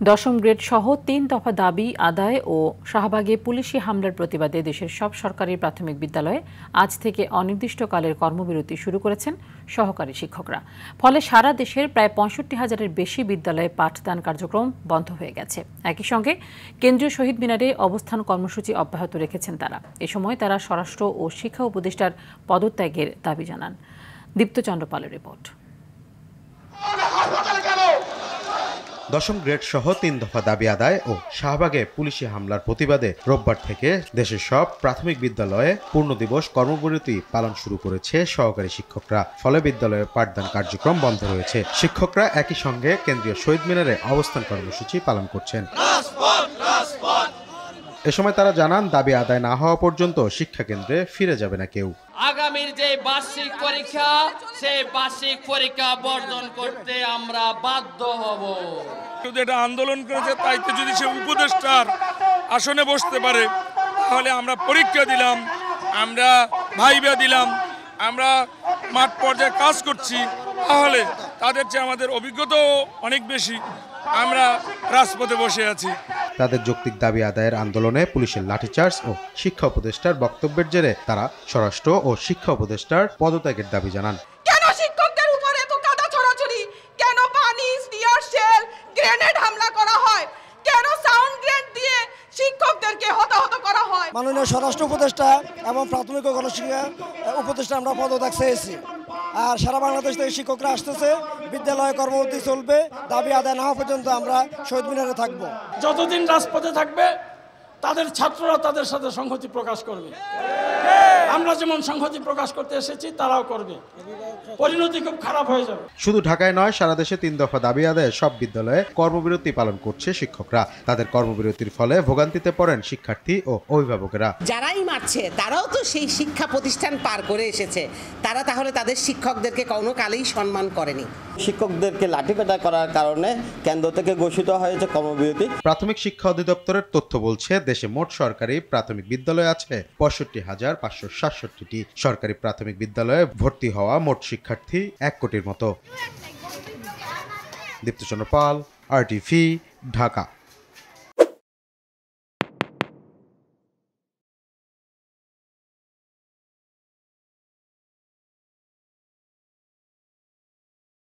দশম গ্রেড সহ ৩ দফা দাবি আদায় ও শাহবাগে পুলিশি হামলার প্রতিবাদে দেশের সব সরকারি প্রাথমিক বিদ্যালয়ে আজ থেকে অনির্দিষ্টকালের কর্মবিরতি শুরু করেছেন সহকারী শিক্ষকরা। ফলে সারা দেশের প্রায় ৬৫,০০০-এর বেশি বিদ্যালয়ে পাঠদান কার্যক্রম বন্ধ হয়ে গেছে। একই সঙ্গে কেন্দ্রীয় শহীদ মিনারে অবস্থান কর্মসূচি অব্যাহত রেখেছেন তারা। এ সময় তারা স্বরাষ্ট্র ও শিক্ষা উপদেষ্টার পদত্যাগের দাবি জানান। দীপ্ত চন্দ্র পালের রিপোর্ট। দশম গ্রেড সহ ৩ দফা দাবি আদায় ও শাহবাগে পুলিশি হামলার প্রতিবাদে রোববার থেকে দেশের সব প্রাথমিক বিদ্যালয়ে পূর্ণ দিবস কর্মবিরতি পালন শুরু করেছে সহকারী শিক্ষকরা। ফলে বিদ্যালয়ে পাঠদান কার্যক্রম বন্ধ রয়েছে। শিক্ষকরা একই সঙ্গে কেন্দ্রীয় শহীদ মিনারে অবস্থান কর্মসূচি পালন করছেন। এ সময় তারা জানান, দাবি আদায় না হওয়া পর্যন্ত শিক্ষা কেন্দ্রে ফিরে যাবে না কেউ। আগামীর যে বার্ষিক পরীক্ষা, সেই বার্ষিক পরীক্ষা বর্জন করতে আমরা বাধ্য হব। এটা আন্দোলন করেছে, তাইতে যদি সে উপদেষ্টার আসনে বসতে পারে, তাহলে আমরা পরীক্ষা দিলাম, আমরা ভাইবা দিলাম, আমরা মাঠ পর্যায়ে কাজ করছি, তাহলে তাদের চেয়ে আমাদের অভিজ্ঞতাও অনেক বেশি। আমরা রাজপথে বসে আছি। তাদের যৌক্তিক দাবি আদায়ের আন্দোলনে পুলিশের লাঠিচার্জ ও শিক্ষা উপদেষ্টার বক্তব্যের জেরে তারা স্বরাষ্ট্র ও শিক্ষা উপদেষ্টার পদত্যাগের দাবি জানান। কেন শিক্ষকদের উপরে এত কাদা ছড়াছড়ি, কেন পানি, টিয়ার শেল, গ্রেনেড হামলা করা হয়, কেন সাউন্ড গ্রেনেড দিয়ে শিক্ষকদেরকে হতাহত করা হয়? মাননীয় স্বরাষ্ট্র উপদেষ্টা এবং প্রাথমিক ও গণশিক্ষা উপদেষ্টা আমরা পদত্যাগ চেয়েছি। আর সারা বাংলাদেশ থেকে শিক্ষকরা আসতেছে, বিদ্যালয়ে কর্মসূচি চলবে, দাবি আদায় না হওয়া পর্যন্ত আমরা শহীদ মিনারে থাকব। যতদিন রাজপথে থাকবে তাদের ছাত্ররা তাদের সাথে সংহতি প্রকাশ করবে। আমরা যেমন সংহতি প্রকাশ করতে এসেছি, তারাও করবে। পরিণতি খুব খারাপ হয়ে যাবে। শুধু ঢাকায় নয়, সারা দেশে ৩ দফা দাবি আদায়ে সব বিদ্যালয়ে কর্মবিরতি পালন করছে শিক্ষকরা। তাদের কর্মবিরতির ফলে ভোগান্তিতে পড়েন শিক্ষার্থী ও অভিভাবকেরা। যারাই মারছে তারাও তো সেই শিক্ষা প্রতিষ্ঠান পার করে এসেছে, তারা তাহলে তাদের শিক্ষকদেরকে কোনো কালেই সম্মান করেনি। শিক্ষকদেরকে লাঠিপেটা করার কারণে কেন্দ্র থেকে ঘোষিত হয়েছে কর্মবিরতি। প্রাথমিক শিক্ষা অধিদপ্তরের তথ্য বলছে, দেশে মোট সরকারি প্রাথমিক বিদ্যালয় আছে ৬৫,৫৬৭টি। সরকারি প্রাথমিক বিদ্যালয়ে ভর্তি হওয়া মোট শিক্ষার্থী ১ কোটির মতো। দীপ্ত চন্দ্র পাল, RTV, ঢাকা।